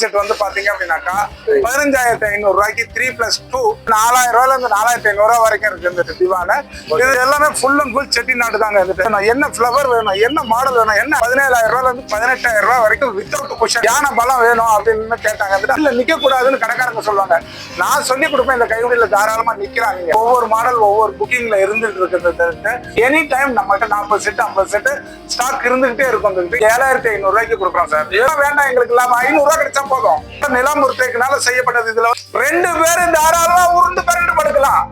Set வந்து பாத்தீங்க அப்படின்னாக்கா 15,500 ரூபாய்க்கு 3+2 4,000 ரூபாயில இருந்து 4,500 ரூபாய் வரைக்கும் இருக்கு இந்த திவான. இது எல்லாமே ஃபுல் அண்ட் ஃபுல் செட்டிநாடு தாங்க. என்ன ஃபிளவர் வேணும், என்ன மாடல் வேணும், என்ன 17,000 ரூபாயில இருந்து 18,000 ரூபாய் வரைக்கும் வித்தவுட் குஷன் யானை பலம் வேணும் அப்படின்னு கேட்டாங்க. இல்ல நிக்க கூடாதுன்னு கடைக்காரங்க சொல்லுவாங்க. நான் சொல்லி கொடுப்பேன், இந்த கைவிடியில தாராளமா நிக்கிறாங்க. ஒவ்வொரு மாடல் ஒவ்வொரு புக்கிங்ல இருந்துட்டு இருக்கிறது. எனி டைம் நம்மகிட்ட 40 செட் 50 செட் ஸ்டாக் இருந்துகிட்டே இருக்கும். 7,500 ரூபாய்க்கு கொடுக்குறோம் சார். இதெல்லாம் வேண்டாம் எங்களுக்கு, இல்லாம 500 ரூபாய் கிடைச்சா போதும். நிலாம்பூர் தேக்குனால செய்யப்பட்டது. இதுல 2 பேரும் தாராளமா உருண்டு பரண்டு படுக்கலாம்.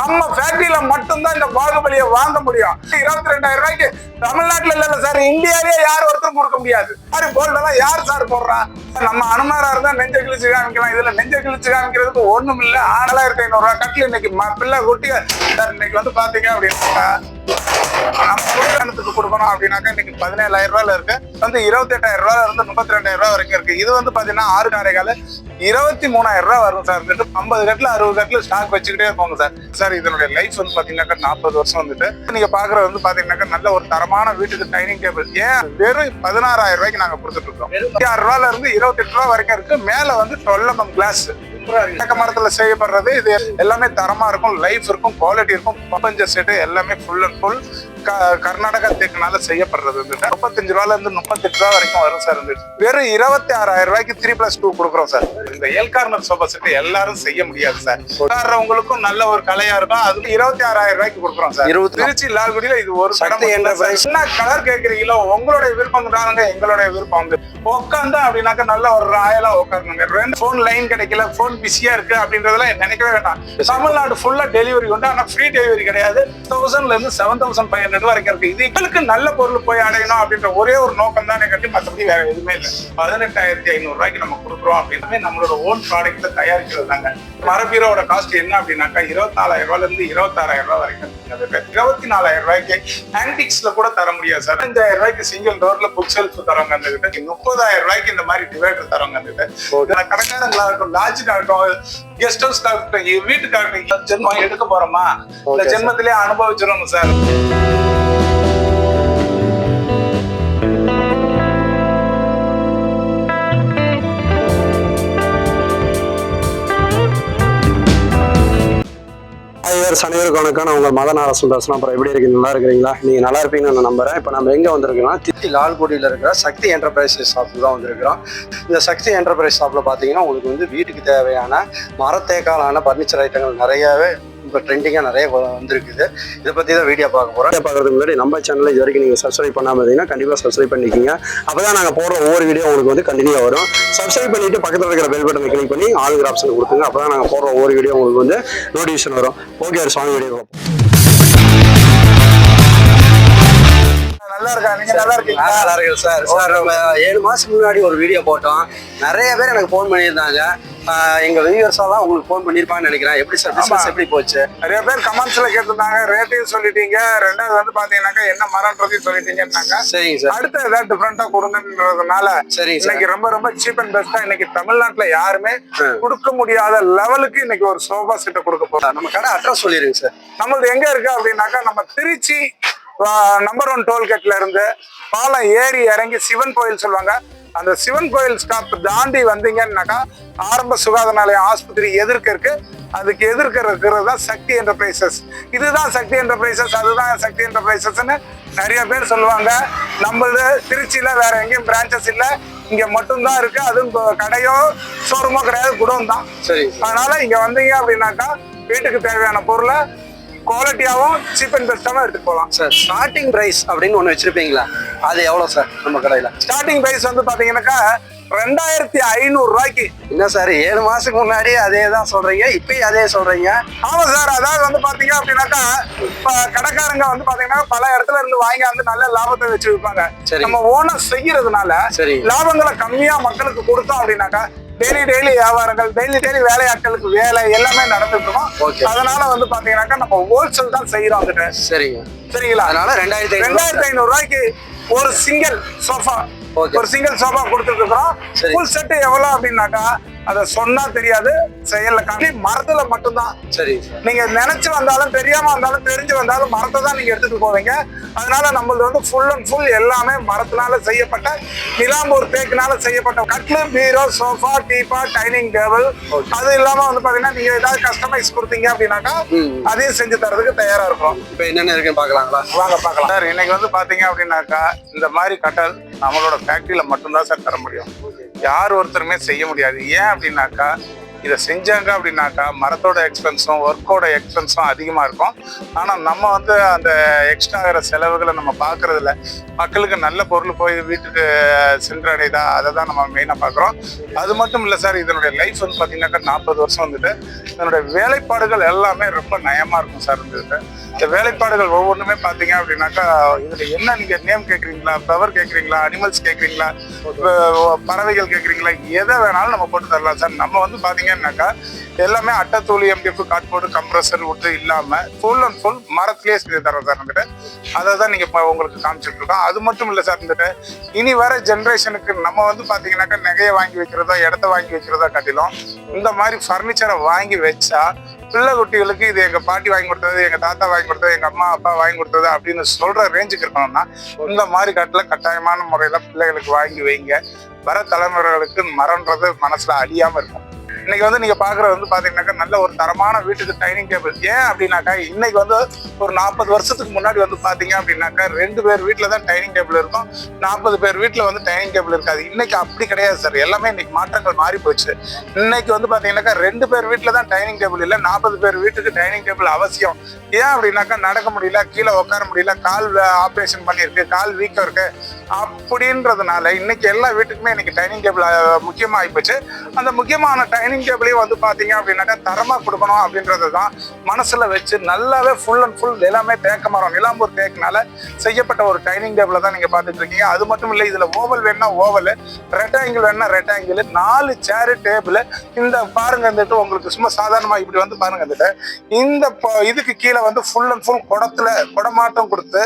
நம்ம ஃபேக்டரியில மட்டும்தான் இந்த பாகுபலியை வாங்க முடியும். 22,000 ரூபாய்க்கு தமிழ்நாட்டுல இல்ல சார், இந்தியாவிலேயே யார் ஒருத்தரும் கொடுக்க முடியாது. கோல்டெல்லாம் யார் சார் போடுறா? நம்ம அனுமாரா இருந்தா நெஞ்ச கிழிச்சு காமிக்கலாம். இதுல நெஞ்ச கிழிச்சு காமிக்கிறதுக்கு ஒண்ணும் இல்ல. 7,500 ரூபாய் கட்டில் இன்னைக்கு பிள்ளை குட்டி சார். இன்னைக்கு வந்து பாத்தீங்க அப்படின்னா நம்ம குடும்பத்துக்கு கொடுக்கணும் அப்படின்னாக்கா இன்னைக்கு 17,000 ரூபாயில இருக்கு. வந்து 28,000 ரூபாயில இருந்து 32,000 ரூபாய் வரைக்கும் இருக்கு. இது வந்து பாத்தீங்கன்னா 6 காரைக்கால 23,000 ரூபாய் வரும் சார். 50 கட்டில் 60 கட்டில் ஸ்டாக் வச்சுக்கிட்டே இருப்பாங்க சார். சார் இதனுடைய லைஃப் வந்து பாத்தீங்கன்னாக்கா 40 வருஷம் வந்துட்டு நீங்க பாக்குறது வந்து பாத்தீங்கன்னாக்கா நல்ல ஒரு தரமான வீட்டுக்கு டைனிங் டேபிள். ஏன் வெறும் 16,000 ரூபாய்க்கு நாங்க கொடுத்துட்டு இருக்கோம். 26 ரூபாயில இருந்து 28 ரூபாய் வரைக்கும் இருக்கு. மேல வந்து 12mm கிளாஸ் தேக்க மரத்துல செய்யப்படுறது. இது எல்லாமே தரமா இருக்கும், லைஃப் இருக்கும், குவாலிட்டி இருக்கும். பஞ்ச செட்டு எல்லாமே ஃபுல் அண்ட் ஃபுல் கர்நாடகா தேக்குனால செய்யப்படுறது. 35 ரூபாயில இருந்து 38 ரூபாய் வரைக்கும் வரும் சார். வெறும் 26,000 ரூபாய்க்கு 3+2 கொடுக்குறோம் சார். இந்த எல் கார்னர் சோஃபா செட் எல்லாரும் செய்ய முடியாது சார். உட்கார்றவங்களுக்கும் நல்ல ஒரு கலையா இருக்கும். அதுக்கு 26,000 ரூபாய்க்கு கொடுக்குறோம் சார். திருச்சி லால்குடியில இது ஒரு என்ன கலர் கேட்கறீங்களோ உங்களுடைய விருப்பம் தானுங்க, எங்களுடைய விருப்பம். உட்காந்து அப்படின்னாக்கா நல்ல ஒரு ராயலா உட்காருங்க. 2 போன் லைன் கிடைக்கல, போன் பிஸியா இருக்கு அப்படின்றதெல்லாம் நினைக்கவே வேண்டாம். தமிழ்நாடு ஃபுல்லா டெலிவரி உண்டு. ஆனா ஃப்ரீ டெலிவரி கிடையாது. 1000ல இருந்து 7,500 வரைக்கும் இருக்கு. இது எங்களுக்கு நல்ல பொருள் போய் அடையணும் அப்படின்ற ஒரே ஒரு நோக்கம் தானே கட்டி, மற்றபடி வேற எதுவுமே இல்லை. 18,500 ரூபாய்க்கு நம்ம கொடுக்குறோம் அப்படின்னா நம்மளோட ஓன் ப்ராடக்ட்ல தயாரிக்கிறது தாங்க. மரபீரோட காஸ்ட் என்ன அப்படின்னாக்கா 24,000 ரூபாயில இருந்து 26,000 ரூபாய் வரைக்கும். 24,000 ரூபாய்க்கு ஆன்டிக்ஸ்ல கூட தர முடியாது சார். 5,000 ரூபாய்க்கு சிங்கிள் டோர்ல புக் செல்ஃப் தரவங்க. அந்த 30,000 ரூபாய்க்கு இந்த மாதிரி டிவைடர் தரவங்க. அந்த கடைக்காரங்களா இருக்கும், லாட்ஜுக்கா இருக்கும், கெஸ்ட் ஹவுஸ்க்கா இருக்கட்டும், வீட்டுக்காக ஜென்மம் எடுக்க போறோமா, இந்த ஜென்மத்திலேயே அனுபவிச்சிடணும் சார். அனைவருக்கும் வணக்கம். நான் உங்கள் மதன் அரசு பேசுகிறேன். அப்புறம் எப்படி இருக்கீங்க? நல்லா இருக்கிறீங்களா? நீங்கள் நல்லா இருப்பீங்கன்னு நான் நம்புறேன். இப்போ நம்ம எங்கே வந்திருக்கோம்னா திருச்சி லால்குடியில் இருக்கிற சக்தி என்டர்பிரைசஸ் ஷாப்புக்கு தான் வந்திருக்கிறோம். இந்த சக்தி என்டர்பிரைஸ் ஷாப்பில் பார்த்தீங்கன்னா உங்களுக்கு வந்து வீட்டுக்கு தேவையான மரத்தேக்காலான ஃபர்னிச்சர் ஐட்டங்கள் நிறையாவே இப்போ ட்ரெண்டிங்காக நிறைய வந்துருக்குது. இதை பற்றி தான் வீடியோ பார்க்க போகிறோம். பார்க்குறதுக்கு முன்னாடி நம்ம சேனலில் இது வரைக்கும் நீங்கள் சப்ஸ்கிரைப் பண்ணாமல் இருந்தீங்கன்னா கண்டிப்பாக சப்ஸ்கிரைப் பண்ணிக்கிங்க. அப்போ தான் நாங்கள் போடுற ஒவ்வொரு வீடியோ உங்களுக்கு வந்து கண்டினியூ வரும். சப்ஸ்கிரைப் பண்ணிவிட்டு பக்கத்தில் இருக்கிற பெல் பட்டனை கிளிக் பண்ணி ஆளுங்கிற ஆப்ஷன் கொடுத்துங்க. அப்போ தான் நாங்கள் போடுற ஒவ்வொரு வீடியோ உங்களுக்கு வந்து நோட்டிஃபிகேஷன் வரும். ஓகே, ஒரு சாங் வீடியோ நல்லா இருக்கா? நீங்க நல்லா இருக்கீங்க? நல்லா இருக்கு சார். சார் நம்ம 7 மாதத்துக்கு முன்னாடி ஒரு வீடியோ போட்டோம். நிறைய பேர் எனக்கு ஃபோன் பண்ணியிருந்தாங்க. எங்க வியூவர்ஸ் எல்லாம் உங்களுக்கு ஃபோன் பண்ணிருப்பாங்கன்னு நினைக்கிறேன். எப்படி சார் பிசினஸ் எப்படி போச்சு? நிறைய பேர் கமெண்ட்ஸ்ல கேட்டிருந்தாங்க. ரேட்டையும் சொல்லிட்டீங்க, ரெண்டாவது வந்து பாத்தீங்கன்னாக்கா என்ன மரம்ன்றதையும் சொல்லிட்டீங்கன்னாங்க. சரிங்க சார். அடுத்து ஏதாவது டிஃபரெண்டா கொடுங்கன்றதுனால சரிங்க இன்னைக்கு ரொம்ப சீப் அண்ட் பெஸ்டா இன்னைக்கு தமிழ்நாட்டுல யாருமே கொடுக்க முடியாத லெவலுக்கு இன்னைக்கு ஒரு சோஃபா செட்டை கொடுக்க போறோம். நம்ம கடை அட்ரஸ் சொல்லிருங்க சார். நம்மளது எங்க இருக்கு அப்படின்னாக்கா நம்ம திருச்சி நம்பர் 1 டோல்கேட்ல இருந்து பாலம் ஏறி இறங்கி சிவன் கோயில் சொல்லுவாங்க. அந்த சிவன் கோயில் ஸ்டாப் தாண்டி வந்தீங்கன்னாக்கா ஆரம்ப சுகாதார நிலையம் ஆஸ்பத்திரி எதிர்க்க இருக்கு. அதுக்கு எதிர்க்க இருக்கிறது தான் சக்தி என்டர்பிரைசஸ். இதுதான் சக்தி என்டர்பிரைசஸ், அதுதான் சக்தி என்டர்பிரைசஸ்ன்னு நிறைய பேர் சொல்லுவாங்க. நம்மளது திருச்சியில வேற எங்கேயும் பிரான்ச்சஸ் இல்லை, இங்க மட்டும்தான் இருக்கு. அதுவும் கடையோ ஷோரூமோ கிடையாது, குடோன் தான். சரி. அதனால இங்க வந்தீங்க அப்படின்னாக்கா வீட்டுக்கு தேவையான பொருளை குவாலிட்டியாவும் சீப் அண்ட் பெஸ்டாவும் எடுத்துட்டு போகலாம் சார். ஸ்டார்டிங் பிரைஸ் அப்படின்னு ஒன்று வச்சிருப்பீங்களா? அது எவ்வளோ சார் நம்ம கடையில்? ஸ்டார்டிங் பிரைஸ் வந்து பாத்தீங்கன்னாக்கா 2,500 ரூபாய்க்கு. என்ன சார் 7 மாசத்துக்கு முன்னாடி அதே தான் சொல்றீங்க, இப்பயும் அதே சொல்றீங்க? ஆமா சார். அதாவது வந்து பாத்தீங்க அப்படின்னாக்கா கடைக்காரங்க வந்து பாத்தீங்கன்னா பல இடத்துல இருந்து வாங்கி வந்து நல்ல லாபத்தை வச்சு விற்பாங்க. நம்ம ஓனர் செய்யறதுனால லாபங்களை கம்மியா மக்களுக்கு கொடுத்தோம் அப்படின்னாக்கா டெய்லி வியாபாரங்கள், டெய்லி வேலையாட்களுக்கு வேலை எல்லாமே நடந்துட்டு இருக்கோம். அதனால வந்து பாத்தீங்கன்னாக்கா நம்ம ஹோல்சேல் தான் செய்யறோம். சரிங்க, சரிங்களா? அதனால 2,500 ரூபாய்க்கு ஒரு சிங்கிள் சோஃபா கொடுத்துட்டு இருக்கோம். ஃபுல் செட் எவ்வளவு அப்படின்னாக்கா அதை சொன்னா தெரியாது, செயல்ல காட்டி மரத்துல மட்டும்தான். சரி, நீங்க நினைச்சு வந்தாலும் தெரியாம வந்தாலும் தெரிஞ்சு வந்தாலும் மரத்தை தான் நீங்க எடுத்துட்டு போவீங்க. அதனால நம்மளது வந்து ஃபுல் அண்ட் ஃபுல் எல்லாமே மரத்தினால செய்யப்பட்ட, நிலாம்பூர் தேக்குனால செய்யப்பட்ட கட்லு, பீரோ, சோஃபா, டீபா, டைனிங் டேபிள். அது இல்லாம வந்து பாத்தீங்கன்னா நீங்க ஏதாவது கஸ்டமைஸ் கொடுத்தீங்க அப்படின்னாக்கா அதையும் செஞ்சு தரதுக்கு தயாரா இருக்கும். இப்போ என்னென்ன இருக்குன்னு பார்க்கலாங்களா? வாங்க பார்க்கலாம் சார். இன்னைக்கு வந்து பாத்தீங்க அப்படின்னாக்கா இந்த மாதிரி கட்டல் நம்மளோட ஃபேக்டரியில மட்டும்தான் சார் தர முடியும். யார் ஒருத்தருமே செய்ய முடியாது. ஏன் அப்படின்னாக்கா இதை செஞ்சாங்க அப்படின்னாக்கா மரத்தோட எக்ஸ்பென்ஸும் ஒர்க்கோட எக்ஸ்பென்ஸும் அதிகமாக இருக்கும். ஆனால் நம்ம வந்து அந்த எக்ஸ்ட்ரா ஆகிற செலவுகளை நம்ம பார்க்கறது இல்லை. மக்களுக்கு நல்ல பொருள் போய் வீட்டுக்கு சென்றடைதா, அதை தான் நம்ம மெயினாக பார்க்குறோம். அது மட்டும் இல்லை சார், இதனுடைய லைஃப் வந்து பார்த்தீங்கன்னாக்கா 40 வருஷம் வந்துட்டு இதனுடைய வேலைப்பாடுகள் எல்லாமே ரொம்ப நயமாக இருக்கும் சார். வந்துட்டு இந்த வேலைப்பாடுகள் ஒவ்வொன்றுமே பார்த்தீங்க அப்படின்னாக்கா இதில் என்ன நீங்கள் நேம் கேட்குறீங்களா, ஃப்ளவர் கேட்குறீங்களா, அனிமல்ஸ் கேட்குறீங்களா, பறவைகள் கேட்குறீங்களா, எதை வேணாலும் நம்ம போட்டு தரலாம் சார். நம்ம வந்து பார்த்தீங்கன்னாக்கா எல்லாமே அட்டைத்தூள், எம்டிஎஃப், கார்ட்போர்டு, கம்ப்ரஸர் விட்டு இல்லாமல் ஃபுல் அண்ட் ஃபுல் மரத்திலேயே செஞ்சு தரோம் சார். வந்துட்டு அதை தான் நீங்கள் இப்போ உங்களுக்கு காமிச்சிட்டு இருக்கோம். அது மட்டும் இல்லை சார், வந்துட்டு இனி வர ஜென்ரேஷனுக்கு நம்ம வந்து பார்த்தீங்கன்னாக்கா நகையை வாங்கி வைக்கிறதோ இடத்த வாங்கி வைக்கிறதோ காட்டிலும் இந்த மாதிரி ஃபர்னிச்சரை வாங்கி வச்சா பிள்ளை குட்டிகளுக்கு இது எங்க பாட்டி வாங்கி கொடுத்தது, எங்க தாத்தா வாங்கி கொடுத்தது, எங்க அம்மா அப்பா வாங்கி கொடுத்தது அப்படின்னு சொல்ற ரேஞ்சுக்கு இருக்கணும்னா இந்த மாதிரி கட்டில கட்டாயமான முறையில பிள்ளைகளுக்கு வாங்கி வைங்க. வர தலைமுறைகளுக்கு மரம்ன்றது மனசுல அழியாம இருக்கும். இன்னைக்கு வந்து நீங்க பாக்குறது வந்து பாத்தீங்கன்னாக்கா நல்ல ஒரு தரமான வீட்டுக்கு டைனிங் டேபிள். ஏன் அப்படின்னாக்கா இன்னைக்கு வந்து ஒரு 40 வருஷத்துக்கு முன்னாடி வந்து பாத்தீங்க அப்படின்னாக்கா 2 பேர் வீட்டுல தான் டைனிங் டேபிள் இருக்கும், 40 பேர் வீட்டுல வந்து டைனிங் டேபிள் இருக்காது. இன்னைக்கு அப்படி கிடையாது சார். எல்லாமே இன்னைக்கு மாற்றங்கள் மாறி போச்சு. இன்னைக்கு வந்து பாத்தீங்கன்னாக்கா 2 பேர் வீட்டுல தான் டைனிங் டேபிள் இல்லை, 40 பேர் வீட்டுக்கு டைனிங் டேபிள் அவசியம். ஏன் அப்படின்னாக்கா நடக்க முடியல, கீழே உட்கார முடியல, கால் ஆப்ரேஷன் பண்ணிருக்கு, கால் வீக்கம் இருக்கு அப்படின்றதுனால இன்னைக்கு எல்லா வீட்டுக்குமே இன்னைக்கு டைனிங் டேபிள் முக்கியமா ஆயிப்போச்சு. அந்த முக்கியமான டைனிங் டேபிளையும் வந்து பாத்தீங்க அப்படின்னாக்கா தரமா கொடுக்கணும் அப்படின்றது தான் மனசுல வச்சு நல்லாவே ஃபுல் அண்ட் ஃபுல் எல்லாமே தேக்க மரம், நிலாம்பூர் தேக்குனால செய்யப்பட்ட ஒரு டைனிங் டேபிளை தான் நீங்க பாத்துட்டு இருக்கீங்க. அது மட்டும் இல்லை, இதுல ஓவல் வேணா ஓவல், ரெக்டாங்கிள் வேணா ரெக்டாங்கிள், 4 சேரு டேபிள். இந்த பாருங்க, வந்துட்டு உங்களுக்கு சும்மா சாதாரணமா இப்படி வந்து பாருங்க, வந்துட்டு இந்த இதுக்கு கீழே வந்து ஃபுல் அண்ட் ஃபுல் குடமாட்டம் கொடுத்து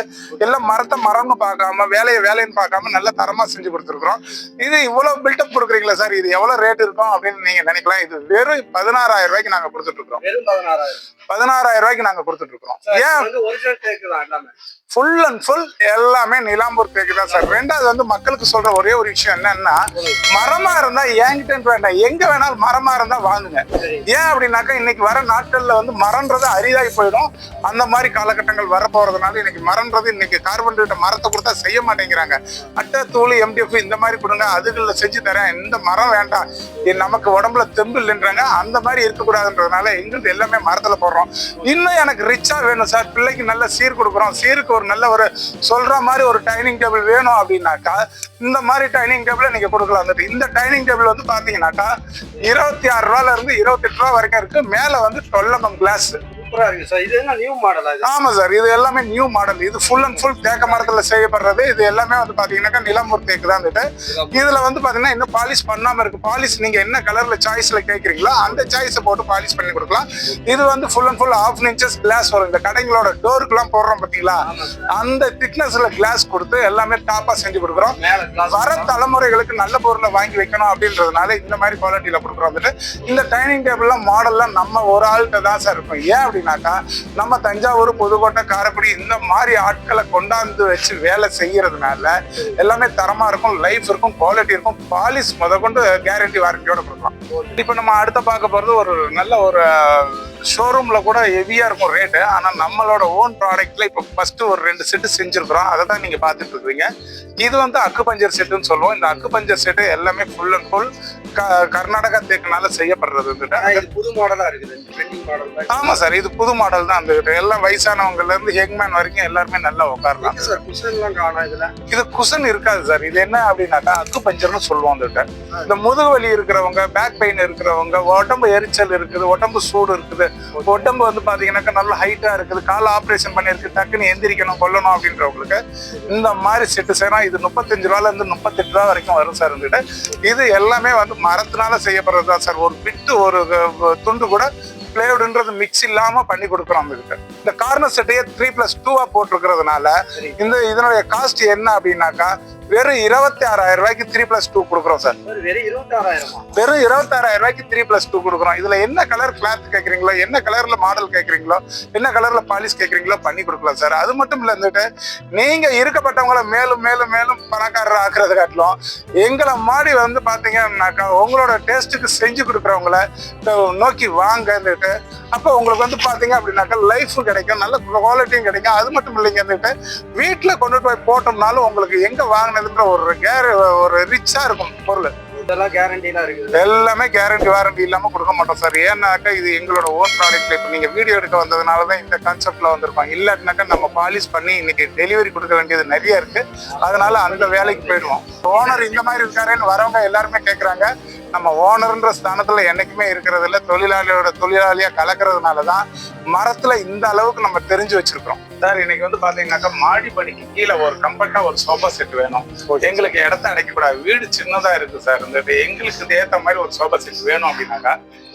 எல்லாம் மரத்தை மரம்னு பார்க்காம வேலைன்னு பார்க்காம நல்ல தரமா செஞ்சு கொடுத்துருக்கோம். இது இவ்வளவு பில்டப் கொடுக்குறீங்களா சார், இது எவ்வளவு ரேட் இருக்கும் அப்படின்னு நீங்க நினைக்கலாம். இது வெறும் 16,000 ரூபாய்க்கு நாங்க கொடுத்துட்டு இருக்கோம். 16,000 ரூபாய்க்கு நாங்க கொடுத்துட்டு இருக்கோம். ஏன் ஃபுல் அண்ட் ஃபுல் எல்லாமே நிலாம்பூர் தேக்கு தான் சார். ரெண்டாவது வந்து மக்களுக்கு சொல்ற ஒரே ஒரு விஷயம் என்னன்னா, மரமா இருந்தா என்கிட்ட வேண்டாம், எங்க வேணாலும் மரமா இருந்தா வாங்குங்க. ஏன் அப்படின்னாக்கா இன்னைக்கு வர நாட்கள்ல வந்து மரம்ன்றது அரிதாகி போயிடும். அந்த மாதிரி காலகட்டங்கள் வர போறதுனால இன்னைக்கு மரம்ன்றது இன்னைக்கு கார்பன் மரத்தை கொடுத்தா செய்ய மாட்டேங்கிறாங்க. அட்டை, தூள், எம்டிஎஃப் இந்த மாதிரி கொடுங்க, அதுகளில் செஞ்சு தரேன், இந்த மரம் வேண்டாம், நமக்கு உடம்புல தெம்பு இல்லைன்றாங்க. அந்த மாதிரி இருக்கக்கூடாதுன்றதுனால எங்களுக்கு எல்லாமே மரத்துல போடுறோம். இன்னும் எனக்கு ரிச்சா வேணும் சார், பிள்ளைக்கு நல்ல சீர் கொடுக்குறோம், சீருக்கு ஒரு நல்ல ஒரு சொல்ற மாதிரி ஒரு டைனிங் டேபிள் வேணும் அப்படின்னாக்கா இந்த மாதிரி டைனிங் டேபிள் நீங்க கொடுக்கலாம். இந்த டைனிங் டேபிள் வந்து பாத்தீங்கன்னாக்கா 26 ரூபாயில இருந்து 28 ரூபா வரைக்கும் இருக்கு. மேல வந்து 12mm கிளாஸ். ஆமா சார், இது எல்லாமே நியூ மாடல். இது ஃபுல் அண்ட் ஃபுல் தேக்க மரத்துல செய்யப்படுறது. இது எல்லாமே வந்து பாத்தீங்கன்னாக்கா நிலாம்பூர் தேக்கு தான். இதுல வந்து பாத்தீங்கன்னா இன்னும் பாலிஷ் பண்ணாம இருக்கு. பாலிஷ் நீங்க என்ன கலர்ல சாய்ஸ்ல கேட்கறீங்களோ அந்த சாய்ஸை போட்டு பாலிஷ் பண்ணி கொடுக்கலாம். இது வந்து full and full 1/2 inches glass வரும். இந்த கடைங்களோட டோருக்கு எல்லாம் போடுறோம் பாத்தீங்களா, அந்த திக்னஸ்ல கிளாஸ் கொடுத்து எல்லாமே டாப்பா செஞ்சு கொடுக்குறோம். வர தலைமுறைகளுக்கு நல்ல பொருளை வாங்கி வைக்கணும் அப்படின்றதுனால இந்த மாதிரி குவாலிட்டியில கொடுக்குறோம். இந்த டைனிங் டேபிள்லாம் மாடல்லாம் நம்ம ஒரு ஆள்கிட்ட தான் சார் இருக்கும். ஏன் அப்படின்னாக்கா நம்ம தஞ்சாவூர், புதுக்கோட்டை, காரைக்குடி இந்த மாதிரி ஆட்களை கொண்டாந்து வச்சு வேலை செய்யறதுனால எல்லாமே தரமா இருக்கும், லைஃப் இருக்கும், குவாலிட்டி இருக்கும், பாலிஷ் முதற்கொண்டு கேரண்டி வாரண்டியோட கொடுக்கலாம். இப்போ நம்ம அடுத்த பார்க்க போறது ஒரு நல்ல ஒரு ஷோரூம்ல கூட ஹெவியா இருக்கும் ரேட்டு. ஆனா நம்மளோட ஓன் ப்ராடக்ட்ல இப்போ ஃபர்ஸ்ட் ஒரு 2 செட்டு செஞ்சிருக்கிறோம். அதை தான் நீங்க பாத்துட்டு இருக்கீங்க. இது வந்து அக்கு பஞ்சர் செட்டுன்னு சொல்லுவோம். இந்த அக்கு பஞ்சர் செட்டு எல்லாமே ஃபுல் அண்ட் ஃபுல் கர்நாடகா தேக்குனால செய்யப்படுறது. புது மாடலா இருக்குது. ஆமா சார், இது புது மாடல் தான். அந்த எல்லாம் வயசானவங்கல இருந்து யங்மேன் வரைக்கும் எல்லாருமே நல்லா உட்காரலாம். இது குஷன் இருக்காது சார். இது என்ன அப்படின்னாக்கா அக்கு பஞ்சர்னு சொல்லுவோம். இந்த முதுகு வலி இருக்கிறவங்க, பேக் பெயின் இருக்கிறவங்க, உடம்பு எரிச்சல் இருக்குது, உடம்பு சூடு இருக்குது, உடம்பு வந்து பாத்தீங்கன்னாக்கா நல்ல ஹைட்டா இருக்குது, கால் ஆப்ரேஷன் பண்ணிருக்கு, டக்குன்னு எந்திரிக்கணும் கொல்லணும் அப்படின்றவங்களுக்கு இந்த மாதிரி செட்டு செய்யலாம். இது 35 ரூபாயில இருந்து 38 ரூபா வரைக்கும் வரும் சார். இது எல்லாமே வந்து மரத்தினால செய்யப்படுறது தான் சார். ஒரு பிட்டு ஒரு துண்டு கூட பிளேவுடுன்றது மிக்ஸ் இல்லாம பண்ணி கொடுக்குறோம். இந்த கார்னர் செட்டையே 3+2 போட்டிருக்கிறதுனால இதனுடைய காஸ்ட் என்ன அப்படின்னாக்கா வெறும் 26,000 ரூபாய்க்கு 3+2 கொடுக்குறோம் சார். வெறும் 26,000. வெறும் 26,000 ரூபாய்க்கு 3+2 கொடுக்குறோம். இதுல என்ன கலர் கிளாத் கேட்குறீங்களோ, என்ன கலர்ல மாடல் கேட்குறீங்களோ, என்ன கலர்ல பாலிஷ் கேட்குறீங்களோ பண்ணி கொடுக்கலாம் சார். அது மட்டும் இல்லை, இருந்துட்டு நீங்க இருக்கப்பட்டவங்களை மேலும் மேலும் மேலும் பணக்காரர் ஆக்குறது காட்டிலும் எங்களை மாடி வந்து பாத்தீங்கன்னாக்கா உங்களோட டேஸ்ட்டுக்கு செஞ்சு கொடுக்குறவங்கள நோக்கி வாங்க இருந்துட்டு. அப்போ உங்களுக்கு வந்து பாத்தீங்க அப்படின்னாக்கா லைஃபும் கிடைக்கும், நல்ல குவாலிட்டியும் கிடைக்கும். அது மட்டும் இல்லைங்க, இருந்துட்டு வீட்டுல கொண்டு போய் போட்டோம்னாலும் உங்களுக்கு எங்க வாங்கினதுன்ற ஒரு ரிச்சா இருக்கும் பொருள். இதெல்லாம் கேரண்டிலாம் இருக்குது. எல்லாமே கேரண்டி வாரண்டி இல்லாம கொடுக்க மாட்டோம் சார். ஏன்னாக்கா இது எங்களோட ஓன் ப்ராடக்ட். இப்போ நீங்க வீடியோ எடுக்க வந்ததுனாலதான் இந்த கான்செப்ட்ல வந்திருக்கோம். இல்லாட்டினாக்கா நம்ம பாலிஷ் பண்ணி இன்னைக்கு டெலிவரி கொடுக்க வேண்டியது நிறைய இருக்கு. அதனால அந்த வேலைக்கு போயிடுவோம். ஓனர் இந்த மாதிரி இருக்காருன்னு வரவங்க எல்லாருமே கேட்கறாங்க. நம்ம ஓனர்ன்ற ஸ்தானத்துல என்னைக்குமே இருக்கிறது இல்லை, தொழிலாளியா கலக்கிறதுனாலதான் மரத்துல இந்த அளவுக்கு நம்ம தெரிஞ்சு வச்சிருக்கிறோம் சார். இன்னைக்கு வந்து பாத்தீங்கன்னாக்கா மாடிப்படிக்கு கீழே ஒரு கம்பர்ட்டா ஒரு சோஃபா செட் வேணும். எங்களுக்கு இடத்த அடைக்கக்கூடாது, வீடு சின்னதா இருக்கு சார். இந்த எங்களுக்கு ஏத்த மாதிரி ஒரு சோஃபா செட் வேணும் அப்படின்னாக்கா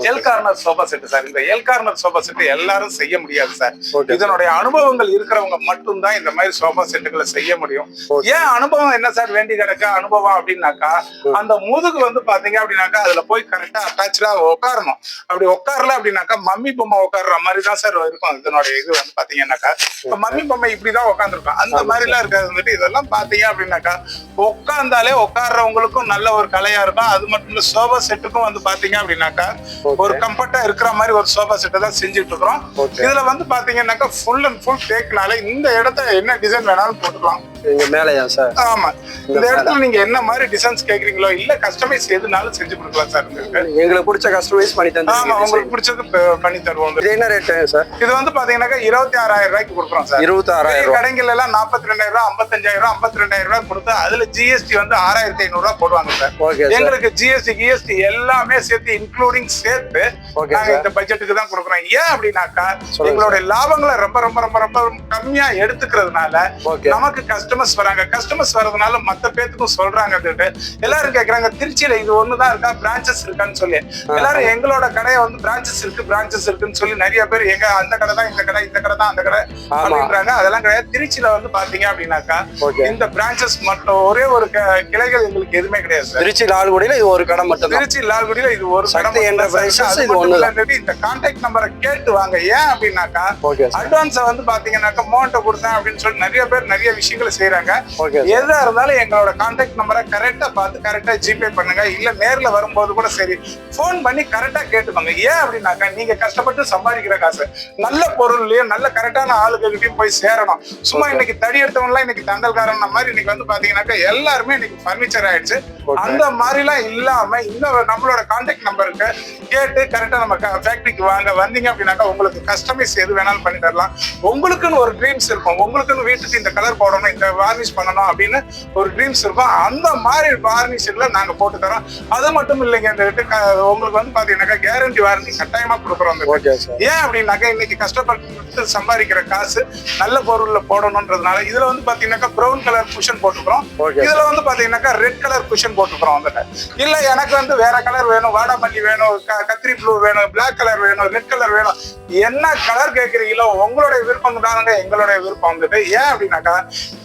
L corner sofa set sir. இந்த எல் கார்னர் சோஃபா செட் எல்லாரும் செய்ய முடியாது சார். இதனுடைய அனுபவங்கள் இருக்கிறவங்க மட்டும்தான் இந்த மாதிரி சோஃபா செட்டுகளை செய்ய முடியும். ஏன் அனுபவம் என்ன சார் வேண்டி கிடக்க அனுபவம் அப்படின்னாக்கா, அந்த முதுகு வந்து பாத்தீங்க அப்படின்னாக்கா அதுல போய் கரெக்டா அட்டாச்சா உட்காரணும். அப்படி உட்காரல அப்படின்னாக்கா மம்மி பொம்மை உட்கார்ற மாதிரி தான் சார் இருக்கும். இதனுடைய இது வந்து பாத்தீங்கன்னாக்கா மம்மி பொம்மை இப்படிதான் உட்காந்துருக்கும். அந்த மாதிரி எல்லாம் இருக்காது வந்துட்டு. இதெல்லாம் பாத்தீங்க அப்படின்னாக்கா உட்கார்ந்தாலே உட்கார்றவங்களுக்கும் நல்ல ஒரு கலையா இருக்கும். அது மட்டும் இல்ல, சோஃபா செட்டுக்கும் வந்து பாத்தீங்க அப்படின்னாக்கா ஒரு கம்ஃபர்ட்டா இருக்கிற மாதிரி ஒரு சோஃபா செட்டை தான் செஞ்சுட்டு இருக்கிறோம். இதுல வந்து பாத்தீங்கன்னாக்கா ஃபுல் அண்ட் ஃபுல் தேக்குனால இந்த இடத்த என்ன டிசைன் வேணாலும் போட்டுக்கலாம். மேலையா சார்? ஆமா, இந்த இடத்துல நீங்க என்ன மாதிரி டிசைன்ஸ் கேக்குறீங்களோ இல்ல கஸ்டமைஸ் எதுனாலும் செஞ்சு கொடுக்கலாம் சார். எங்களுக்கு பிடிச்ச கஸ்டமைஸ் பண்ணி தந்து. ஆமா, உங்களுக்கு பிடிச்சது பண்ணி தருவோம். இது என்ன ரேட் சார்? இது வந்து பாத்தீங்கன்னாக்கா 26,000 ரூபாய்க்கு கொடுக்குறோம் சார். 26,000. கடைகள் எல்லாம் 42,000 ரூபாய், 55,000 ரூபாய், 52,000 ரூபாய் கொடுத்து அதுல ஜிஎஸ்டி வந்து 6,500 ரூபாய் போடுவாங்க சார். எங்களுக்கு ஜிஎஸ்டி எல்லாமே சேர்த்து இன்க்ளூடிங் சேர்த்து நாங்க இந்த பட்ஜெட்டுக்கு தான் கொடுக்குறோம். ஏன் அப்படின்னாக்கா எங்களுடைய லாபங்களை ரொம்ப ரொம்ப ரொம்ப ரொம்ப கம்மியா எடுத்துக்கிறதுனால நமக்கு கஸ்டமர்ஸ் வராங்க. கஸ்டமர்ஸ் வர்றதுனால மத்த பேத்துக்கும் சொல்றாங்க. எல்லாரும் கேக்குறாங்க, திருச்சியில இது ஒண்ணுதான் இருக்கா, பிரான்சஸ் இருக்கான்னு சொல்லி. எல்லாரும் எங்களோட கடையை வந்து பிரான்சஸ் இருக்குன்னு சொல்லி நிறைய பேர் எங்க அந்த கடை தான் இந்த கடை, இந்த கடை தான் அந்த கடை அப்படின்றாங்க. அதெல்லாம் கிடையாது. திருச்சியில வந்து பாத்தீங்க அப்படின்னாக்கா இந்த பிரான்சஸ் மட்டும் ஒரே ஒரு கிளைகள் எங்களுக்கு எதுவுமே கிடையாது சார். திருச்சி லால்குடியில இது ஒரு கடை மட்டும். திருச்சி லால்குடியில இது ஒரு கடை. இந்த கான்டாக்ட் நம்பரை கேட்டு வாங்க. ஏன் அப்படின்னாக்கா அட்வான்ஸை வந்து பாத்தீங்கன்னாக்கா அமௌண்ட்டை கொடுத்தேன் அப்படின்னு சொல்லி நிறைய பேர் நிறைய விஷயங்களை செய்யறாங்க. எதா இருந்தாலும் எங்களோட கான்டாக்ட் நம்பரை கரெக்டா பார்த்து கரெக்டா ஜிபே பண்ணுங்க. இல்ல நேர்ல வரும்போது கூட சரி போன் பண்ணி கரெக்டா கேட்டுப்பாங்க. ஏன் அப்படின்னாக்கா நீங்க கஷ்டப்பட்டு சம்பாதிக்கிற காசு நல்ல பொருள்லயும் நல்ல கரெக்டான ஆளுகிட்டையும் போய் சேரணும். சும்மா இன்னைக்கு தடி எடுத்தவங்கலாம் இன்னைக்கு தண்டல்காரன் மாதிரி இன்னைக்கு வந்து பாத்தீங்கன்னாக்கா எல்லாருமே இன்னைக்கு பர்னிச்சர் ஆயிடுச்சு. அந்த மாதிரி எல்லாம் இல்லாம இந்த நம்மளோட கான்டாக்ட் நம்பருக்கு கேட்டு கரெக்டா நம்ம ஃபேக்டரிக்கு வாங்க. வந்தீங்க அப்படின்னாக்கா உங்களுக்கு கஸ்டமைஸ் எது வேணாலும் பண்ணி தரலாம். உங்களுக்குன்னு ஒரு ட்ரீம்ஸ் இருக்கும், உங்களுக்குன்னு வீட்டுக்கு இந்த கலர் போடணும், இந்த வார்னிஷ் பண்ணணும் அப்படின்னு ஒரு ட்ரீம்ஸ் இருக்கும். அந்த மாதிரி வார்னிஷ்ல நாங்க போட்டு தரோம். அது மட்டும் இல்லைங்க, உங்களுக்கு வந்து பாத்தீங்கன்னாக்கா கேரண்டி வாரண்டி கட்டாயமா கொடுக்குறோம். ஏன் அப்படின்னாக்கா இன்னைக்கு கஷ்டப்பட்டு சம்பாதிக்கிற காசு நல்ல பொருள்ல போடணும்ன்றதுனால இதுல வந்து பாத்தீங்கன்னாக்கா ப்ரௌன் கலர் குஷன் போட்டுக்கிறோம். இதுல வந்து பாத்தீங்கன்னாக்கா ரெட் கலர் குஷன் போட்டுக்கிறோம். வந்துட்டு இல்ல எனக்கு வந்து வேற கலர் வேணும், வாடாமல்லி வேணும், கத்திரி ப்ளூ வேணும், பிளாக் கலர் வேணும், ரெட் கலர் வேணும், என்ன கலர் கேட்கறீங்களோ உங்களுடைய விருப்பம் தானுங்க எங்களுடைய விருப்பம். வந்துட்டு ஏன் அப்படின்னாக்கா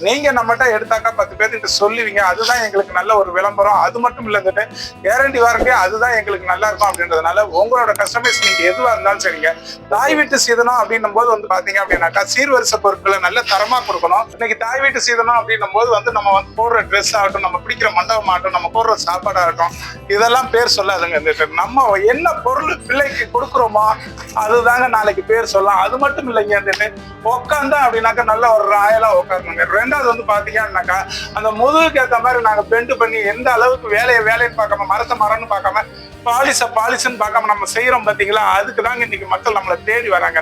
நீங்க நம்மகிட்ட எடுத்தாக்கா 10 பேர்கிட்ட சொல்லுவீங்க. அதுதான் எங்களுக்கு நல்ல ஒரு விளம்பரம். அது மட்டும் இல்ல, வந்துட்டு கேரண்டி வாரண்டி அதுதான் எங்களுக்கு நல்லா இருக்கும் அப்படின்றதுனால உங்களோட கஸ்டமைஸ் நீங்க எதுவா இருந்தாலும் சரிங்க. தாய் வீட்டு சீதனம் அப்படின்னும் போது வந்து பாத்தீங்க அப்படின்னாக்கா சீர்வரிசை பொருட்களை நல்ல தரமா கொடுக்கணும். இன்னைக்கு தாய் வீட்டு சீதனம் அப்படின்னும் போது வந்து நம்ம வந்து போடுற ட்ரெஸ் ஆகட்டும், நம்ம பிடிக்கிற மண்டபம் ஆகட்டும், நம்ம போடுற சாப்பாடு ஆகட்டும், இதெல்லாம் பேர் சொல்லாதுங்க. நம்ம என்ன பொருள் பிள்ளைக்கு கொடுக்குறோமோ அதுதாங்க நாளைக்கு பேர் சொல்லலாம். அது மட்டும் இல்லைங்க, வந்துட்டு உட்காந்தா அப்படின்னாக்கா நல்ல ஒரு ராயலா உட்காரணுங்க. ரெண்டாவது வந்து பாத்தீங்கன்னாக்கா அந்த முதுகுக்கு ஏற்ற மாதிரி நாங்க பெண்டு பண்ணி எந்த அளவுக்கு வேலைன்னு பார்க்காம மரத்தை மரம்னு பார்க்காம பாலிசன்னு பார்க்காம நம்ம செய்யறோம் பாத்தீங்களா. அதுக்கு தாங்க இன்னைக்கு மக்கள் நம்மளை தேடி வராங்க.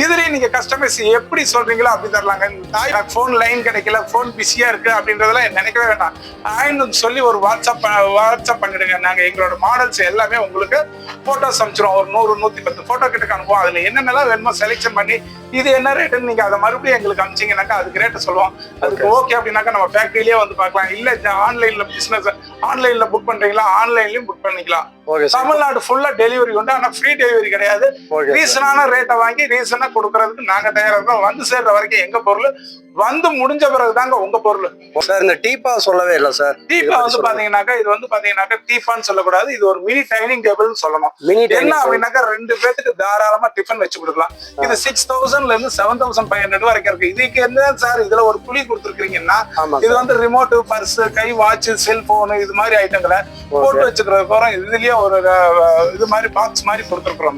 இதுலயும் நீங்க கஸ்டமைஸ் எப்படி சொல்றீங்களோ அப்படி தரலாங்க. தாய் போன் லைன் கிடைக்கல, போன் பிஸியா இருக்கு அப்படின்றதெல்லாம் நினைக்கவே வேண்டாம். ஆயின்னு சொல்லி ஒரு வாட்ஸ்அப் பண்ணிடுங்க. நாங்க எங்களோட மாடல்ஸ் எல்லாமே உங்களுக்கு போட்டோஸ் அனுப்பிச்சிடும். ஒரு 100-110 போட்டோ கிட்ட அனுப்புவோம். அதுல என்னென்னலாம் வேணுமோ செலக்ஷன் பண்ணி இது என்ன ரேட்டுன்னு நீங்க அதை மறுபடியும் எங்களுக்கு அனுப்பிச்சிங்கனாக்கா அதுக்கு ரேட்டு சொல்லுவோம். அதுக்கு ஓகே அப்படின்னாக்கா நம்ம ஃபேக்டரியிலேயே வந்து பார்க்கலாம். இல்ல ஆன்லைன்ல பிசினஸ் ஆன்லைன்ல புக் பண்றீங்களா, ஆன்லைன்லயும் புக் பண்ணிக்கலாம். Okay, sir. தமிழ்நாடு ஃபுல்லா டெலிவரி உண்டு. ஆனா ஃப்ரீ டெலிவரி கிடையாது. Okay, sir. ரீசனான ரேட்டை வாங்கி ரீசனா கொடுக்கறதுக்கு நாங்க தயாரா இருக்கோம். வந்து சேர்ற வரைக்கும் எங்க பொருள், வந்து முடிஞ்ச பிறகுதாங்க உங்க பொருள். சார் இந்த டீப்பா சொல்லவே இல்லை சார். டீப்பா வந்து பாத்தீங்கன்னாக்கா இது வந்து பாத்தீங்கன்னாக்கா டீப்பான்னு சொல்லக்கூடாது, இது ஒரு மினி டைனிங் டேபிள் சொல்லணும். மினி என்ன அப்படின்னாக்கா 2 பேத்துக்கு தாராளமா டிஃபன் வச்சு கொடுக்கலாம். இது 6000ல இருந்து 7500 வரைக்கும் இருக்கு. இதுக்கு என்ன சார் இதுல ஒரு புளி கொடுத்துருக்கீங்கன்னா இது வந்து ரிமோட், பர்ஸ், கை வாட்ச், செல்போன் இது மாதிரி ஐட்டங்களை போட்டு வச்சுக்கிறதுக்கு இதுலயே ஒரு இது மாதிரி பாக்ஸ் மாதிரி கொடுத்துருக்கோம்,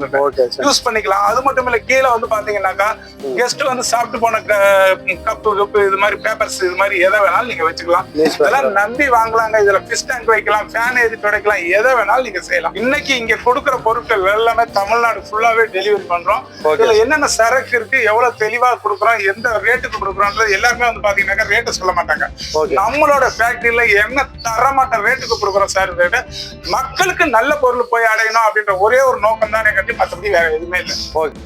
யூஸ் பண்ணிக்கலாம். அது மட்டும் இல்ல கீழே வந்து பாத்தீங்கன்னாக்கா கெஸ்ட் வந்து சாப்பிட்டு போன கப்பு இது மாதிரி பேப்பர்ஸ் இது மாதிரி எதை வேணாலும் நீங்க வச்சுக்கலாம். இதெல்லாம் நம்பி வாங்கலாங்க. இதுல பிஸ் டேங்க் வைக்கலாம், ஃபேன் ஏறி துடைக்கலாம், எதை வேணாலும் நீங்க செய்யலாம். இன்னைக்கு இங்க கொடுக்குற பொருட்கள் எல்லாமே தமிழ்நாடு ஃபுல்லாவே டெலிவரி பண்றோம். இதுல என்னென்ன சரக்கு இருக்கு, எவ்வளவு தெளிவா கொடுக்குறோம், எந்த ரேட்டுக்கு கொடுக்குறோம்ன்றது எல்லாருமே வந்து பாத்தீங்கன்னா ரேட்டை சொல்ல மாட்டாங்க. நம்மளோட ஃபேக்டரியில என்ன தரமாட்ட ரேட்டுக்கு கொடுக்குறோம் சார். ரேட்டு மக்களுக்கு நல்ல பொருள் போய் அடையணும் அப்படின்ற ஒரே ஒரு நோக்கம் தானே கட்டி, மற்றபடி வேற எதுவுமே இல்லை.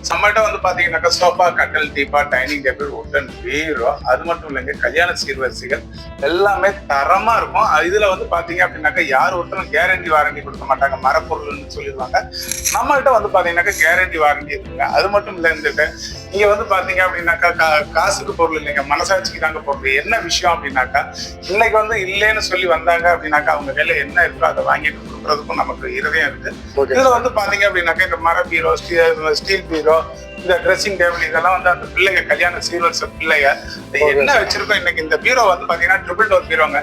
நம்மகிட்ட வந்து பாத்தீங்கன்னாக்கா சோஃபா, கட்டல், டீப்பா, டைனிங் டேபிள், உட்டன், பீரோ, அது மட்டும் இல்லைங்க கல்யாண சீர்வரிசைகள் எல்லாமே தரமா இருக்கும். இதுல வந்து பாத்தீங்க அப்படின்னாக்கா யார் ஒருத்தரும் கேரண்டி வாரண்டி கொடுக்க மாட்டாங்க, மரப்பொருள்னு சொல்லிடுவாங்க. நம்மகிட்ட வந்து பாத்தீங்கன்னாக்கா கேரண்டி வாரண்டி இருக்குங்க. அது மட்டும் இல்லை இருந்துட்டு நீங்க வந்து பாத்தீங்க அப்படின்னாக்கா காசுக்கு பொருள் இல்லைங்க, மனசாட்சிக்கு தாங்க பொருள். என்ன விஷயம் அப்படின்னாக்கா இன்னைக்கு வந்து இல்லைன்னு சொல்லி வந்தாங்க அப்படின்னாக்கா அவங்க கையில என்ன இருக்கோ அதை வாங்கிட்டு கொடுக்கறதுக்கும் நமக்கு இருதயம் இருக்கு. இதுல வந்து பாத்தீங்க அப்படின்னாக்கா இந்த மர பீரோ, ஸ்டீல் பீரோ, இந்த ட்ரெஸ்ஸிங் டேபிள் இதெல்லாம் வந்து அந்த பிள்ளைங்க கல்யாண சீர்வரிசை பிள்ளைங்க என்ன வச்சிருக்கோம். இன்னைக்கு இந்த பீரோ வந்து பாத்தீங்கன்னா ட்ரிபிள் டோர் பீரோங்க.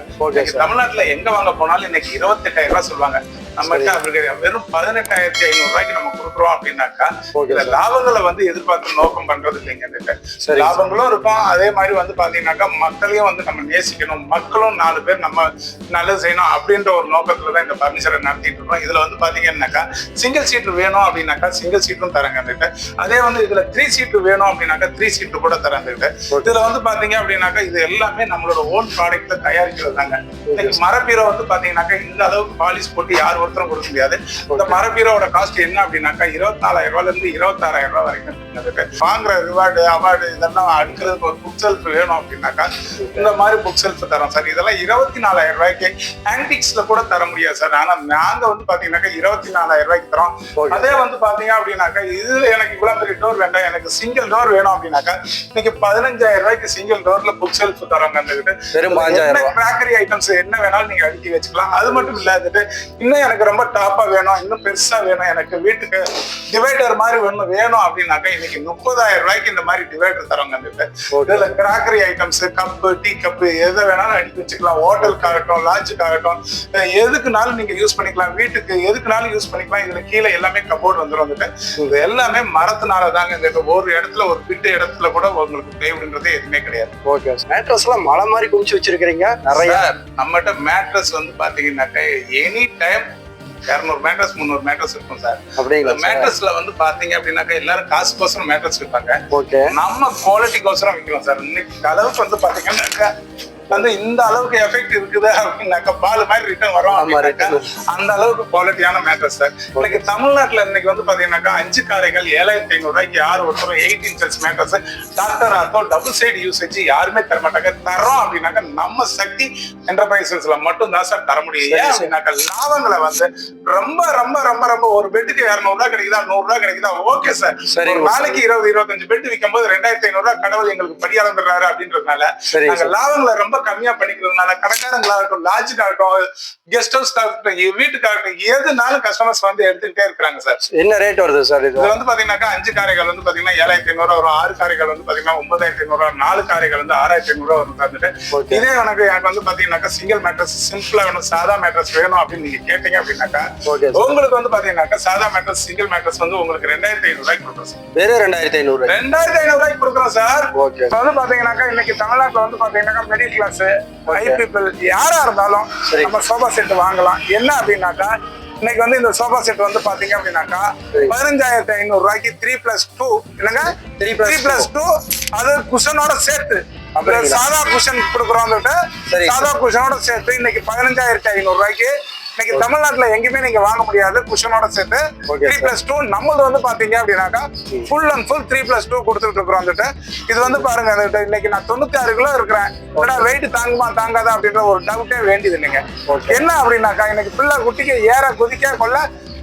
தமிழ்நாட்டுல எங்க வாங்க போனாலும் இன்னைக்கு 28000 ரூபாய் சொல்லுவாங்க. நம்ம வெறும் 18500 ரூபாய்க்கு நம்ம கொடுக்குறோம் அப்படின்னாக்கா இந்த லாபங்களை வந்து எதிர்பார்த்து நோக்கம் பண்றது இல்லைங்க. லாபங்களும் இருக்கும், அதே மாதிரி வந்து பாத்தீங்கன்னாக்கா மக்களையும் வந்து நம்ம நேசிக்கணும், மக்களும் 4 பேர் நம்ம நல்லது செய்யணும் அப்படின்ற ஒரு நோக்கத்துலதான் இந்த பர்னிச்சரை நடத்திட்டு இருக்கோம். இதுல வந்து பாத்தீங்கன்னாக்கா சிங்கிள் சீட்டு வேணும் அப்படின்னாக்கா சிங்கிள் சீட்டும் தரங்க. அதே வந்து இதுல 3 சீட்டு வேணும் அப்படின்னாக்கா 3 சீட்டு கூட தரங்க. இதுல வந்து பாத்தீங்க அப்படின்னாக்கா இது எல்லாமே நம்மளோட ஓன் ப்ராடக்ட்ல தயாரிக்கிறது தாங்க. இன்னைக்கு மரப்பீரோ வந்து பாத்தீங்கன்னாக்கா இந்த அளவுக்கு பாலிஷ் போட்டு யார் ஒருத்தரும் கொடுக்க முடியாது. இந்த மரப்பீரோட காஸ்ட் என்ன அப்படின்னாக்கா 24000 ரூபாயில இருந்து 26000 ரூபாய் வரைக்கும் வாங்குற ரிவார்டு, அவார்டு இதெல்லாம் அடுக்கிறதுக்கு ஒரு புக் செல்ஃப் வேணும் அப்படின்னாக்கா இந்த மாதிரி புக் செல்ஃப் தரோம் சார். இதெல்லாம் 24000 ரூபாய்க்கு ஆன்டிக்ஸ்ல கூட தர முடியாது சார். ஆனா நாங்க வந்து பாத்தீங்கன்னாக்கா 24000 ரூபாய்க்கு தரோம். அதே வந்து பாத்தீங்க அப்படின்னாக்கா இதுல எனக்கு இவ்வளவு பெரிய டோர் வேண்டாம், எனக்கு சிங்கிள் டோர் வேணும் அப்படின்னாக்கா இன்னைக்கு 15000 ரூபாய்க்கு சிங்கிள் டோர்ல புக் செல்ஃப் தரோங்க. கிராக்கரி ஐட்டம்ஸ் என்ன வேணாலும் நீங்க அடுக்கி வச்சுக்கலாம். அது மட்டும் இல்லாதது இன்னும் எனக்கு ரொம்ப டாப்பா வேணும், இன்னும் பெருசா வேணும், எனக்கு வீட்டுக்கு டிவைடர் மாதிரி வேணும் அப்படின்னாக்கா இன்னைக்கு 30000 ரூபாய்க்கு இந்த மாதிரி டிவைடர் தரோங்க. இதுல crockery items, cup, tea cup எதை வேணாலும் அடுக்கி வச்சுக்கலாம். ஹோட்டலுக்காகட்டும், லாட்ஜுக்காகட்டும், எதுக்குனாலும் நீங்க யூஸ் பண்ணிக்கலாம், வீட்டுக்கு எதுக்குனாலும் யூஸ் பண்ணிக்கலாம். இதுல கீழே எல்லாமே கபோர்டு வந்துடும். இது எல்லாமே மரத்தினால தாங்க. ஒரு இடத்துல ஒரு பிட்டு இடத்துல கூட உங்களுக்கு தேவைன்றது எதுவுமே கிடையாது. ஓகே, மேட்ரஸ் எல்லாம் மலை மாதிரி குமிச்சு வச்சிருக்கீங்க நிறைய. நம்மகிட்ட மேட்ரஸ் வந்து பாத்தீங்கன்னாக்கா எனி டைம் 200 மேட்ரஸ் 300 மேட்ரஸ் இருக்கும் சார். அப்படிங்களா? மேட்ரஸ்ல வந்து பாத்தீங்க அப்படின்னாக்கா எல்லாரும் காசுக்கோசரம் மேட்ரஸ் விற்பாங்க. நம்ம குவாலிட்டிக்கோசரம் விற்கிறோம் சார். இன்னைக்கு அளவுக்கு வந்து பாத்தீங்கன்னாக்கா வந்து இந்த அளவுக்கு எஃபெக்ட் இருக்குது அப்படின்னாக்கா பால் மாதிரி ரிட்டர்ன் வரும். அந்த அளவுக்கு குவாலிட்டியான மேட்ரஸ் சார். இன்னைக்கு தமிழ்நாட்டுல இன்னைக்கு வந்து பாத்தீங்கன்னாக்கா 5 காரைகள் 7500 ரூபாய்க்கு யார் ஒருத்தரும் 8 inches mattress doctor ortho double side usage யாருமே தர மாட்டாங்க. தரோம் அப்படின்னாக்கா நம்ம சக்தி என்டர்பிரைசஸ்ல மட்டும் தான் சார் தர முடியும். ஏன் அப்படின்னாக்கா லாபங்களை வந்து ரொம்ப ரொம்ப ரொம்ப ரொம்ப ஒரு பெட்டுக்கு 200 ரூபாய் கிடைக்குதா, 100 ரூபாய் கிடைக்குதா, ஓகே சார். ஒரு நாளைக்கு 20-25 பெட் விற்கும் போது 2500 ரூபாய் கடவுள் எங்களுக்கு படியாரம் தர்றாரு அப்படின்றதுனால நாங்க லாபங்களை ரொம்ப கம்மியா பண்ணிக்கிறதுனால கடைக்காரங்களாகட்டும், லாட்ஜுக்காகட்டும், கெஸ்ட் ஹவுஸ்க்காகட்டும், வீட்டுக்காகட்டும் எதுனாலும் கஸ்டமர்ஸ் வந்து எடுத்துக்கிட்டே இருக்கிறாங்க சார். என்ன ரேட் வருது சார்? இது வந்து பாத்தீங்கன்னாக்கா 5 காரைகள் வந்து பாத்தீங்கன்னா 7500 வரும், 6 காரைகள் வந்து பாத்தீங்கன்னா 9500, 4 காரைகள் வந்து 6500 வரும் தந்துட்டு. இதே எனக்கு வந்து பாத்தீங்கன்னாக்கா சிங்கிள் மேட்ரஸ் சிம்பிளா வேணும், சாதா மேட்ரஸ் வேணும் அப்படின்னு நீங்க கேட்டீங்க அப்படின்னாக்கா உங்களுக்கு வந்து பாத்தீங்கன்னாக்கா சாதா மேட்ரஸ் சிங்கிள் மேட்ரஸ் வந்து உங்களுக்கு 2500 ரூபாய்க்கு கொடுக்குறோம் சார். வேற 2500 ரூபாய்க்கு கொடுக்குறோம் சார். வந்து பாத்தீங்கன்னாக்கா இன்னைக்கு தமிழ்நாட்டுல வந்து பாத்தீங்கன்னாக்கா மிடில் கிளாஸ், ஹை பீப்பிள் யாரா இருந்தாலும் நம்ம சோஃபா செட் வாங்கலாம். என்ன அப்படின்னாக்கா இன்னைக்கு வந்து இந்த சோஃபா செட் வந்து பாத்தீங்க அப்படின்னாக்கா 15500 ரூபாய்க்கு 3+2 என்னங்க 3+2 அது குஷனோட சேர்த்து சாதா குஷன் கொடுக்குறோம். சாதா குஷனோட சேர்த்து இன்னைக்கு 15500 ரூபாய்க்கு இன்னைக்கு தமிழ்நாட்டுல எங்கேயுமே நீங்க வாங்க முடியாது. குஷனோட சேர்த்து 3+2 நம்மளது வந்து பாத்தீங்க அப்படின்னாக்கா ஃபுல் அண்ட் ஃபுல் 3+2 கொடுத்துட்டு இருக்கிறோம். இது வந்து பாருங்க இன்னைக்கு நான் 96 கிலோ இருக்கிறேன், வெயிட் தாங்குமா தாங்காதா அப்படின்ற ஒரு டவுட்டே வேண்டியது இல்லைங்க. என்ன அப்படின்னாக்கா இன்னைக்கு பிள்ளை குட்டிக்கு ஏற குதிக்க கொள்ள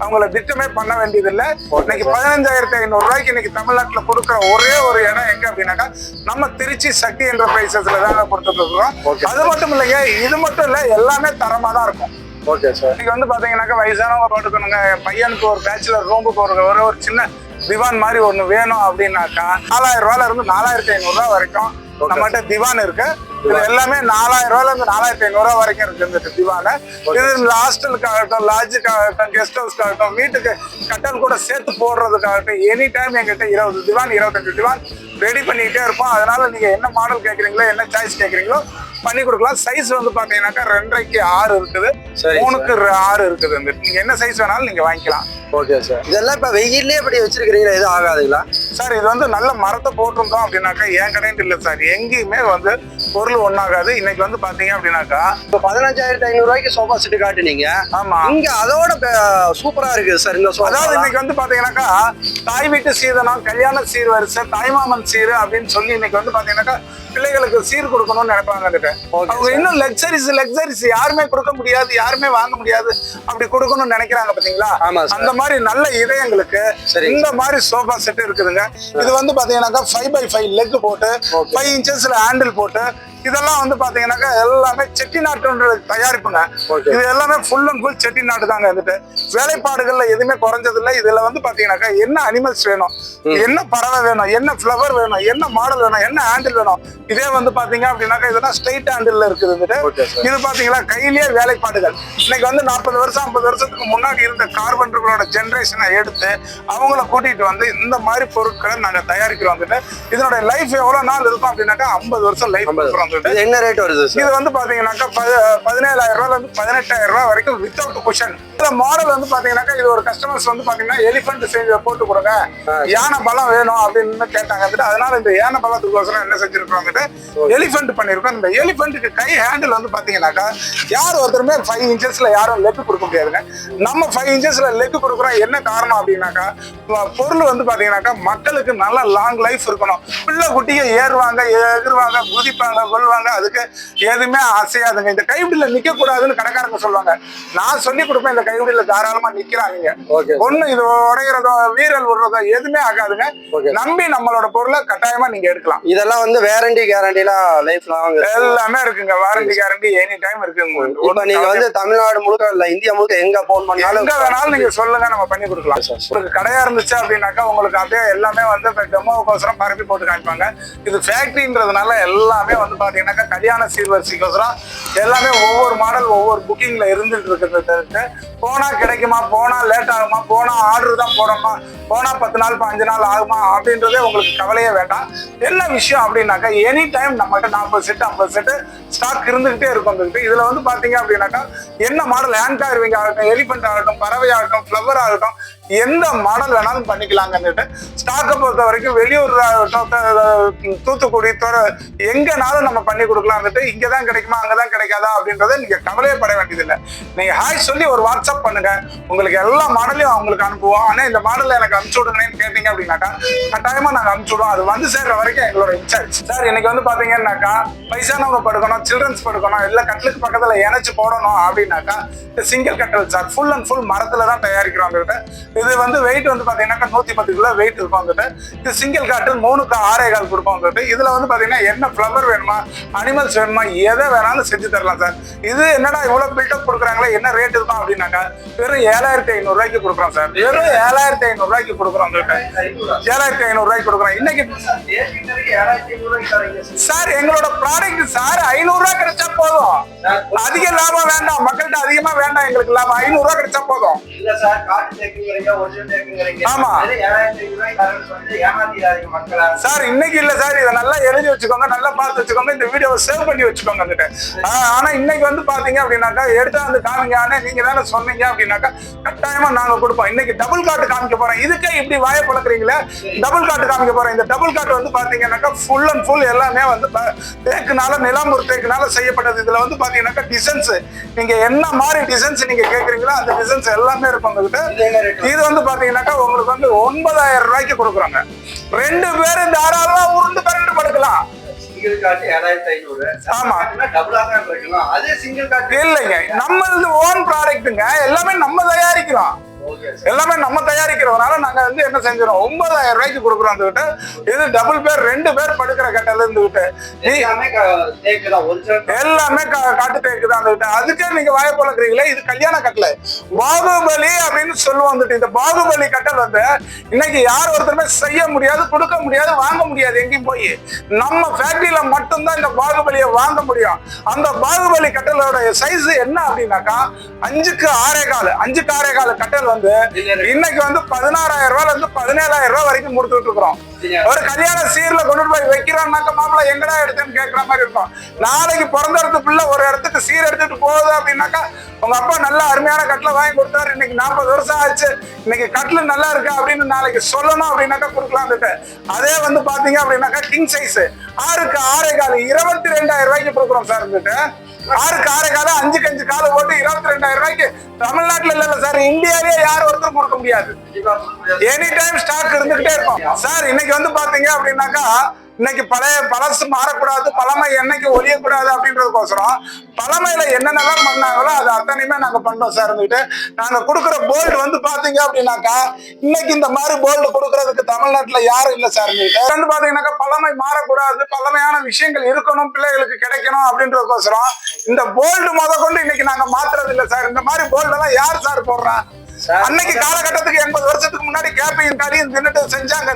அவங்கள திட்டமே பண்ண வேண்டியது இல்ல. இன்னைக்கு 15,500 ரூபாய்க்கு இன்னைக்கு தமிழ்நாட்டுல கொடுக்குற ஒரே ஒரு இடம் எங்க அப்படின்னாக்கா நம்ம திருச்சி சக்தி என்டர்பிரைசஸ்ல தாங்க கொடுத்துட்டு இருக்கோம். அது மட்டும் இல்லைங்க, இது மட்டும் இல்ல, எல்லாமே தரமா தான் இருக்கும். Okay sir. இன்னைக்கு வந்து பாத்தீங்கன்னாக்கா வயசானவங்க போட்டுக்கணுங்க, என் பையனுக்கு ஒரு பேச்சுலர் ரூமுக்கு ஒரு சின்ன திவான் மாதிரி ஒண்ணு வேணும் அப்படின்னாக்கா 4,000 ரூபாயில இருந்து 4,500 ரூபாய் வரைக்கும் நம்மகிட்ட திவான் இருக்கு. இது எல்லாமே 4,000 ரூபாயில இருந்து 4,500 ரூபாய் வரைக்கும் இருக்கு இந்த திவான. இது ஹாஸ்டலுக்காகட்டும், லாட்ஜுக்காகட்டும், கெஸ்ட் ஹவுஸ்க்காகட்டும், வீட்டுக்கு கட்டல் கூட சேர்த்து போடுறதுக்காகட்டும் எனி டைம் எங்கிட்ட 20 திவான் 25 திவான் ரெடி பண்ணிக்கிட்டே இருப்போம். அதனால நீங்க என்ன மாடல் கேட்குறீங்களோ, என்ன சாய்ஸ் கேட்குறீங்களோ பண்ணி கொடுக்கலாம். சைஸ் வந்து பாத்தீங்கன்னாக்கா 2.5க்கு 6 இருக்குது, 3க்கு 6 இருக்குது. நீங்க என்ன சைஸ் வேணாலும் நீங்க வாங்கிக்கலாம். Okay sir. இதெல்லாம் இப்ப வெயிலே இப்படி வச்சிருக்கீங்களா, எதுவும் ஆகாதுங்களா சார்? இது வந்து நல்ல மரத்தை போட்டிருந்தோம் அப்படின்னாக்கா என் கடைன்ட்டு இல்லை சார், எங்கேயுமே வந்து பொருள் ஒன்னாகாது. இன்னைக்கு வந்து பாத்தீங்க அப்படின்னாக்கா இப்போ 15,500 ரூபாய்க்கு சோஃபா செட்டு காட்டுனீங்க. ஆமா, இங்க அதோட சூப்பரா இருக்குது சார் இந்த சோஃபா. அதாவது இன்னைக்கு வந்து பாத்தீங்கன்னாக்கா தாய் வீட்டு சீதனம், கல்யாண சீர் வரிசை, தாய்மாமன் சீர் அப்படின்னு சொல்லி இன்னைக்கு வந்து பாத்தீங்கன்னாக்கா பிள்ளைகளுக்கு சீர் கொடுக்கணும்னு நினைப்பாங்க. அவங்க இன்னும் லக்ஸரிஸ் யாருமே கொடுக்க முடியாது, யாருமே வாங்க முடியாது, அப்படி கொடுக்கணும்னு நினைக்கிறாங்க பாத்தீங்களா? அந்த மாதிரி நல்ல இதயங்களுக்கு இந்த மாதிரி சோஃபா செட் இருக்குதுங்க. இது வந்து பாத்தீங்கன்னாக்கா 5x5 லெக் போட்டு 5 இன்ச்சஸ்ல ஹேண்டில் போட்டு இதெல்லாம் வந்து பாத்தீங்கன்னாக்கா எல்லாமே செட்டிநாட்டு தயாரிப்புங்க. இது எல்லாமே ஃபுல் அண்ட் ஃபுல் செட்டிநாட்டு தாங்க. வந்துட்டு வேலைப்பாடுகள்ல எதுவுமே குறைஞ்சது இல்லை. இதுல வந்து பாத்தீங்கன்னாக்கா என்ன அனிமல்ஸ் வேணும், என்ன பறவை வேணும், என்ன ஃபிளவர் வேணும், என்ன மாடல் வேணும், என்ன ஹேண்டில் வேணும், இதே வந்து பாத்தீங்க அப்படின்னாக்கா இதெல்லாம் ஸ்ட்ரெயிட் ஹேண்டில் இருக்குது. இது பாத்தீங்களா கையிலேயே வேலைப்பாடுகள். இன்னைக்கு வந்து 40 வருஷம் 50 வருஷத்துக்கு முன்னாடி இருந்த கார்பெண்டர்களோட ஜெனரேஷனை எடுத்து அவங்கள கூட்டிட்டு வந்து இந்த மாதிரி பொருட்களை நாங்க தயாரிக்கிறோம். இதனோட லைஃப் எவ்வளவு நாள் இருக்கும் அப்படின்னாக்கா 50 வருஷம் லைஃப் கொடுக்குறோம். என்ன ரேட் வருது? இது வந்து பாத்தீங்கன்னாக்கா 17,000 ரூபாயில இருந்து 18,000 ரூபாய் வரைக்கும் வித்தவுட் குஷன். இந்த மாடல் வந்து பாத்தீங்கன்னாக்கா இது ஒரு கஸ்டமர்ஸ் வந்து பாத்தீங்கன்னா எலிபென்ட் செஞ்சு போட்டு கொடுங்க, யானை பலம் வேணும் அப்படின்னு கேட்டாங்க. அதனால இந்த யானை பலத்துக்கோசரம் என்ன செஞ்சிருக்கோம், எலிபென்ட் பண்ணிருக்கோம். இந்த எலிபென்ட்டுக்கு கை ஹேண்டில் வந்து பாத்தீங்கன்னாக்கா யார் ஒருத்தருமே 5 இன்ச்சஸ்ல யாரும் லெக் கொடுக்க முடியாதுங்க. நம்ம 5 இன்ச்சஸ்ல லெக் கொடுக்குறோம். என்ன காரணம் அப்படின்னாக்கா பொருள் வந்து பாத்தீங்கன்னாக்கா மக்களுக்கு நல்ல லாங் லைஃப் இருக்கணும். பிள்ளை குட்டியை ஏறுவாங்க, எதிர்வாங்க, குதிப்பாங்க, கொள்வாங்க, அதுக்கு எதுவுமே அசையாதுங்க. இந்த கைவிடில நிக்க கூடாதுன்னு கடைக்காரங்க சொல்லுவாங்க. நான் சொல்லி கொடுப்பேன், இந்த கைவிடில தாராளமா நிக்கிறாங்க. ஒண்ணு இது உடையிறதோ வீரல் விடுறதோ எதுவுமே ஆகாதுங்க. நம்பி நம்மளோட பொருளை கட்டாயமா நீங்க எடுக்கலாம். இதெல்லாம் வந்து வாரண்டி கேரண்டிலாம் லைஃப் லாங் எல்லாமே இருக்குங்க. வாரண்டி கேரண்டி எனி டைம் இருக்குங்க. இப்ப நீங்க வந்து தமிழ்நாடு முழுக்க இல்ல இந்தியா முழுக்க எங்க போன் பண்ணாலும் எங்க வேணாலும் நீங்க சொல்லுங்க, நம்ம பண்ணி கொடுக்கலாம். உங்களுக்கு கடையா இருந்துச்சு அப்படின்னாக்கா உங்களுக்கு அப்படியே எல்லாமே வந்து டெமோக்கோசரம் பரப்பி போட்டு காமிப்பாங்க. இது ஃபேக்டரின்றதுனால எல்லாமே வந்து பாத்தீங்கன்னாக்கா கல்யாண சீர்வரிசைக்கோசரம் எல்லாமே ஒவ்வொரு மாடல் ஒவ்வொரு புக்கிங்ல இருந்துட்டு இருக்கிறது. போனா கிடைக்குமா, போனா லேட் ஆகுமா, போனா ஆர்டர் தான் போடணுமா, போனா 10 நாள் 5 நாள் ஆகுமா அப்படின்றதே உங்களுக்கு கவலையே வேண்டாம். என்ன விஷயம் அப்படின்னாக்கா எனி டைம் நம்மகிட்ட 40 செட்டு 50 செட்டு ஸ்டாக் இருந்துகிட்டே இருக்கும். இதுல வந்து பாத்தீங்க அப்படின்னாக்கா என்ன மாடல் ஹேண்ட் கார்விங் ஆகட்டும், எலிபென்ட் ஆகட்டும், பறவை ஆகட்டும், ஃபிளவர் ஆகட்டும், எந்த மாடல் வேணாலும் பண்ணிக்கலாங்கன்னுட்டு ஸ்டாக்கை பொறுத்த வரைக்கும் வெளியூர் தூத்துக்குடி எங்கனாலும் நம்ம பண்ணி கொடுக்கலாம். இங்கதான் கிடைக்குமா அங்கதான் கிடைக்காதா அப்படின்றத நீங்க கவலையே பட வேண்டியதில்லை. நீங்க ஹாய் சொல்லி ஒரு வாட்ஸ்அப் பண்ணுங்க, உங்களுக்கு எல்லா மாடலையும் அவங்களுக்கு அனுப்புவோம். ஆனா இந்த மாடல் எனக்கு அனுப்பிச்சு விடுங்கன்னு கேட்டீங்க அப்படின்னாக்கா கட்டாயமா நாங்க அனுப்பிச்சு விடுவோம். அது வந்து சேர்ற வரைக்கும் எங்களோட இன்சார்ஜ். சார் இன்னைக்கு வந்து பாத்தீங்கன்னாக்கா வயசானவங்க படுக்கணும், சில்ட்ரன்ஸ் படுக்கணும், இல்ல கட்டலுக்கு பக்கத்துல இணைச்சு போடணும் அப்படின்னாக்கா சிங்கிள் கட்டல் சார் ஃபுல் அண்ட் ஃபுல் மரத்துல தான் தயாரிக்கிறோம். இது வந்து வெயிட் வந்து பாத்தீங்கன்னா 110 கிலோ வெயிட் இருக்கும். இது சிங்கிள் காட்டில் 3க்கு 6.25 கொடுப்போம். இதுல வந்து பாத்தீங்கன்னா என்ன ஃபிளவர் வேணுமா, அனிமல்ஸ் வேணுமா, எதை வேணாலும் செஞ்சு தரலாம் சார். இது என்னடா இவ்வளவு பில்டப் கொடுக்குறாங்களே, என்ன ரேட் இருக்கும் அப்படின்னாக்கா வெறும் 7,500 ரூபாய்க்கு கொடுக்குறோம் சார். வெறும் 7,500 ரூபாய்க்கு கொடுக்குறோம். 7,500 ரூபாய்க்கு கொடுக்குறோம் இன்னைக்கு சார். எங்களோட ப்ராடக்ட் சார் 500 ரூபாய் கிடைச்சா போதும். அதிக லாபம் வேண்டாம், மக்கள்கிட்ட அதிகமா வேண்டாம், எங்களுக்கு லாபம் 500 ரூபாய் கிடைச்சா போதும். ஆமா சார், இன்னைக்கு இல்ல சார், இதை நல்லா எழுதி வச்சுக்கோங்க, நல்லா பார்த்து வச்சுக்கோங்க, இந்த வீடியோவை சேவ் பண்ணி வச்சுக்கோங்க. ஆனா இன்னைக்கு வந்து பாத்தீங்க அப்படின்னாக்கா எடுத்து வந்து காமிங்க, நீங்க தானே சொன்னீங்க அப்படின்னாக்கா கட்டாயமா நாங்க கொடுப்போம். இன்னைக்கு டபுள் காட்டு காமிக்க போறோம். இதுக்கே இப்படி வாய பழக்கிறீங்களே, டபுள் காட்டு காமிக்க போறோம். இந்த டபுள் காட்டு வந்து பாத்தீங்கன்னாக்கா ஃபுல் அண்ட் ஃபுல் எல்லாமே வந்து தேக்குனால நிலாம்பூர் தேக்குனால செய்யப்பட்டது. இதுல வந்து பாத்தீங்கன்னாக்கா டிசைன்ஸ் நீங்க என்ன மாதிரி டிசைன்ஸ் நீங்க கேக்குறீங்களோ அந்த டிசைன்ஸ் எல்லாமே இருக்கும். இது வந்து பாத்தீங்கன்னாக்கா உங்களுக்கு வந்து 9,000 ரூபாய்க்கு கொடுக்குறாங்க. 2 பேரும் தாராளமா உருண்டு பரண்டு படுக்கலாம். இல்லைங்க, நம்மளது ஓன் ப்ராடக்ட்டுங்க, எல்லாமே நம்ம தயாரிக்கிறோம். எல்லாமே நம்ம தயாரிக்கிறதுனால நாங்க வந்து என்ன செஞ்சிடும் 9,000 ரூபாய்க்கு கொடுக்குறோம் வந்துகிட்டு. இது டபுள் பேர் 2 பேர் படுக்கிற கட்டல இருந்துகிட்டு எல்லாமே காட்டு தேக்கு தான் வந்துகிட்டு. அதுக்கே நீங்க வாய பழக்கிறீங்களே, இது கல்யாண கட்டல பாகுபலி அப்படின்னு சொல்லுவோம் வந்துட்டு. இந்த பாகுபலி கட்டல் வந்து இன்னைக்கு யார் ஒருத்தருமே செய்ய முடியாது, கொடுக்க முடியாது, வாங்க முடியாது. எங்கேயும் போய் நம்ம ஃபேக்டரியில மட்டும்தான் இந்த பாகுபலியை வாங்க முடியும். அந்த பாகுபலி கட்டலோட சைஸ் என்ன அப்படின்னாக்கா 5க்கு 6.25 கட்டல் வந்து இன்னைக்கு வந்து 16,000 ரூபாயில இருந்து 17,000 ரூபாய் வரைக்கும் கொடுத்துட்டு இருக்கிறோம். ஒரு கல்யாண சீர்ல கொண்டு போய் வைக்கிறோம்னாக்க மாப்பிள்ள எங்கடா எடுத்துன்னு கேட்கிற மாதிரி இருக்கும். நாளைக்கு பிறந்த பிள்ளை ஒரு இடத்துக்கு சீர் எடுத்துட்டு போகுது அப்படின்னாக்கா உங்க அப்பா நல்ல அருமையான கட்டில வாங்கி கொடுத்தாரு, இன்னைக்கு 40 வருஷம் ஆச்சு, இன்னைக்கு கட்டில நல்லா இருக்கு அப்படின்னு நாளைக்கு சொல்லணும் அப்படின்னாக்கா கொடுக்கலாம்னுட்டு. அதே வந்து பாத்தீங்க அப்படின்னாக்கா கிங் சைஸ் 6க்கு 6.25 22,000 ரூபாய்க்கு கொடுக்குறோம் சார். இருந்துட்டு 6க்கு 6.25 5க்கு 5 காலை போட்டு 22,000 ரூபாய்க்கு தமிழ்நாட்டுல இல்ல சார், இந்தியாவிலேயே யார் ஒருத்தரும் கொடுக்க முடியாது. எனி டைம் ஸ்டாக் இருந்துகிட்டே இருக்கும் சார். இன்னைக்கு வந்து பாத்தீங்க அப்படின்னாக்கா இன்னைக்கு பழசு மாறக்கூடாது, பழமை என்னைக்கு ஒழியக்கூடாது அப்படின்றதுக்கோசரம் பழமையில என்னென்னலாம் பண்ணாங்களோ அது அத்தனையுமே நாங்க பண்றோம் சார். இருந்துட்டு நாங்க கொடுக்குற போல்டு வந்து பாத்தீங்க அப்படின்னாக்கா இன்னைக்கு இந்த மாதிரி போல்டு கொடுக்கறதுக்கு தமிழ்நாட்டுல யாரும் இல்லை சார். இருந்துட்டு வந்து பாத்தீங்கன்னாக்கா பழமை மாறக்கூடாது, பழமையான விஷயங்கள் இருக்கணும், பிள்ளைகளுக்கு கிடைக்கணும் அப்படின்றதுக்கோசரம் இந்த போல்டு கொண்டு இன்னைக்கு நாங்க மாத்துறது இல்லை சார். இந்த மாதிரி போல்டு எல்லாம் யார் சார் போடுறா? அன்னைக்கு காலகட்டத்துக்கு 80 வருஷத்துக்கு முன்னாடி கேப்பையும் கறியும் தின்னுட்டு செஞ்சாங்க.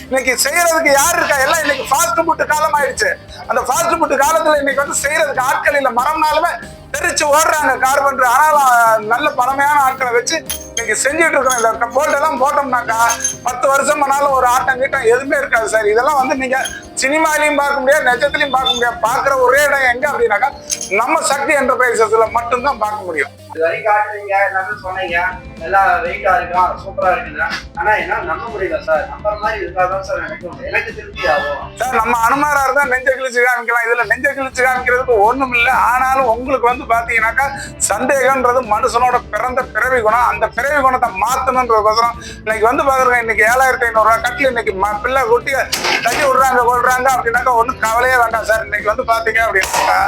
இன்னைக்கு செய்யறதுக்கு யாரு இருக்கா? எல்லாம் இன்னைக்கு ஃபாஸ்ட் ஃபுட் காலம் ஆயிடுச்சு. அந்த ஃபாஸ்ட் ஃபுட் காலத்துல இன்னைக்கு வந்து செய்யறதுக்கு ஆட்கள் இல்ல, மரம்னாலுமே தெரிச்சு ஓடுறாங்க கார்பெண்டர். ஆனாலும் நல்ல பழமையான ஆட்களை வச்சு இன்னைக்கு செஞ்சுட்டு இருக்கோம். இந்த போல்ட் எல்லாம் போட்டோம்னாக்கா 10 வருஷம் ஆனாலும் ஒரு ஆட்டம் கீட்டம் எதுவுமே இருக்காது சார். இதெல்லாம் வந்து நீங்க சினிமாலையும் பார்க்க முடியாது, நிஜத்திலையும் பார்க்க முடியாது. பாக்குற ஒரே இடம் எங்க அப்படின்னாக்கா நம்ம சக்தி என்டர்பிரைசஸ்ல மட்டும்தான் பார்க்க முடியும். இது வரைக்கும் காட்டுறீங்க, எல்லாமே சொன்னீங்க, எல்லாம் வெயிட்டா இருக்கலாம், சூப்பரா இருக்குங்க. ஆனா என்ன நம்ப முடியல சார். நம்பர் மாதிரி இருக்காதான் சார் எனக்கு திருப்தி ஆகும் சார். நம்ம அனுமாரா இருந்தா நெஞ்ச கிழிச்சு காமிக்கலாம், இதுல நெஞ்ச கிழிச்சு காமிக்கிறதுக்கு ஒண்ணும் இல்லை. ஆனாலும் உங்களுக்கு வந்து பாத்தீங்கன்னாக்கா சந்தேகம்ன்றது மனுஷனோட பிறந்த பிறவி குணம். அந்த பிறவி குணத்தை மாத்தணுன்றதுக்கோசரம் இன்னைக்கு வந்து பாக்குறேன். இன்னைக்கு 7,500 ரூபாய் கட்டில் இன்னைக்கு பிள்ளை குட்டிய தள்ளி விடுறாங்க கொள்றாங்க அப்படின்னாக்கா ஒன்றும் கவலையே வேண்டாம் சார். இன்னைக்கு வந்து பாத்தீங்க அப்படின்னாக்கா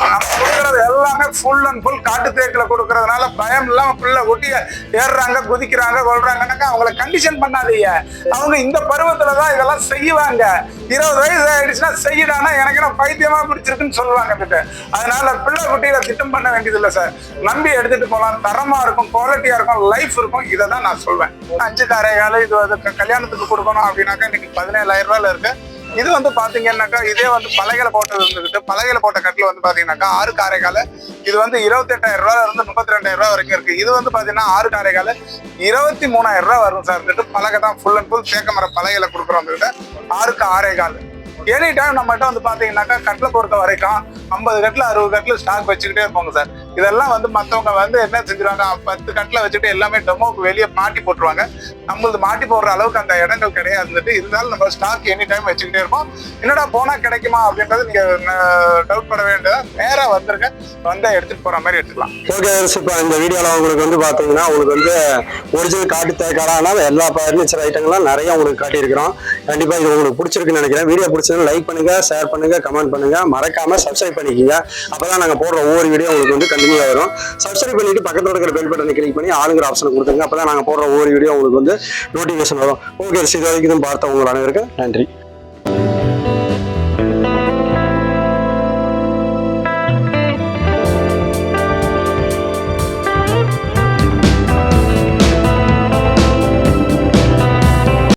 நம்ம கொடுக்கறது எல்லாமே ஃபுல் அண்ட் ஃபுல் காட்டு தேக்குல கொடுக்கறதுனால பயம் இல்லாம பிள்ளை குட்டிய ஏறுறாங்க, குதிக்கிறாங்க, கொள்றாங்கன்னாக்கா அவங்கள கண்டிஷன் பண்ணாதீங்க. அவங்க இந்த பருவத்துலதான் இதெல்லாம் செய்வாங்க. 20 வயசு ஆயிடுச்சுன்னா செய்யடானா எனக்கு என்ன பைத்தியமா பிடிச்சிருக்குன்னு சொல்லுவாங்க. அதனால பிள்ளை குட்டியில திட்டம் பண்ண வேண்டியது இல்லை சார். நம்பி எடுத்துட்டு போகலாம், தரமா இருக்கும், குவாலிட்டியா இருக்கும், லைஃப் இருக்கும். இதை தான் நான் சொல்வேன். 5க்கு 6.25 இது வந்து கல்யாணத்துக்கு கொடுக்கணும் அப்படின்னாக்கா இன்னைக்கு 17,000 ரூபாயில இருக்கு. இது வந்து பாத்தீங்கன்னாக்கா இதே வந்து பலகையில போட்டது இருந்துகிட்டு பலகையில போட்ட கட்டில் வந்து பாத்தீங்கன்னாக்கா 6க்கு 6.25 இது வந்து 28,000 ரூபாயில இருந்து 32,000 ரூபாய் வரைக்கும் இருக்கு. இது வந்து பாத்தீங்கன்னா 6க்கு 6.25 23,000 ரூபாய் வரும் சார். இருந்துட்டு பலகை தான் ஃபுல் அண்ட் ஃபுல் தேக்க மர பலகையில கொடுக்குறோம். 6க்கு 6.25 எனி டைம் நம்மகிட்ட வந்து பாத்தீங்கன்னாக்கா கட்டில பொறுத்த வரைக்கும் 50 கட்டில் 60 கட்டில் ஸ்டாக் வச்சுக்கிட்டே இருப்பாங்க சார். இதெல்லாம் வந்து மற்றவங்க வந்து என்ன செஞ்சிருவாங்க, 10 கட்டில் வச்சுட்டு எல்லாமே டெமோக்கு வெளியே மாட்டி போட்டுருவாங்க. நம்மளுக்கு மாட்டி போடுற அளவுக்கு அந்த இடங்கள் கிடையாது. இருந்தாலும் நம்ம ஸ்டாக் எனி டைம் வச்சுக்கிட்டே இருப்போம். என்னடா போனா கிடைக்குமா அப்படின்றது நீங்க டவுட் பட வேண்டியதா, நேராக வந்துருங்க, வந்தா எடுத்துட்டு போற மாதிரி எடுத்துக்கலாம். ஓகே, இப்போ இந்த வீடியோவில் உங்களுக்கு வந்து பார்த்தீங்கன்னா உங்களுக்கு வந்து ஒரிஜினல் காட்டு தேக்காடான எல்லா ஃபர்னிச்சர் ஐட்டங்கள்லாம் நிறைய உங்களுக்கு காட்டியிருக்கிறோம். கண்டிப்பாக இது உங்களுக்கு பிடிச்சிருக்குன்னு நினைக்கிறேன். வீடியோ பிடிச்சதுன்னு லைக் பண்ணுங்க, ஷேர் பண்ணுங்க, கமெண்ட் பண்ணுங்க, மறக்காம சப்ஸ்கிரைப் பண்ணிக்கோங்க. அப்பதான் நாங்கள் போடுற ஒவ்வொரு வீடியோ உங்களுக்கு வந்து கண்டினியூ வரும். சப்ஸ்கிரைப் பண்ணிட்டு பக்கத்தில் இருக்கிற பெல் பட்டனை கிளிக் பண்ணி ஆளுங்கிற ஆப்ஷனை கொடுத்துங்க. அப்பதான் நாங்கள் போடுற ஒவ்வொரு வீடியோ உங்களுக்கு வந்து நோட்டிஃபிகேஷன் வரும். ஓகே, இது வரைக்கும் பார்த்த உங்கள் அனைவருக்கும் நன்றி.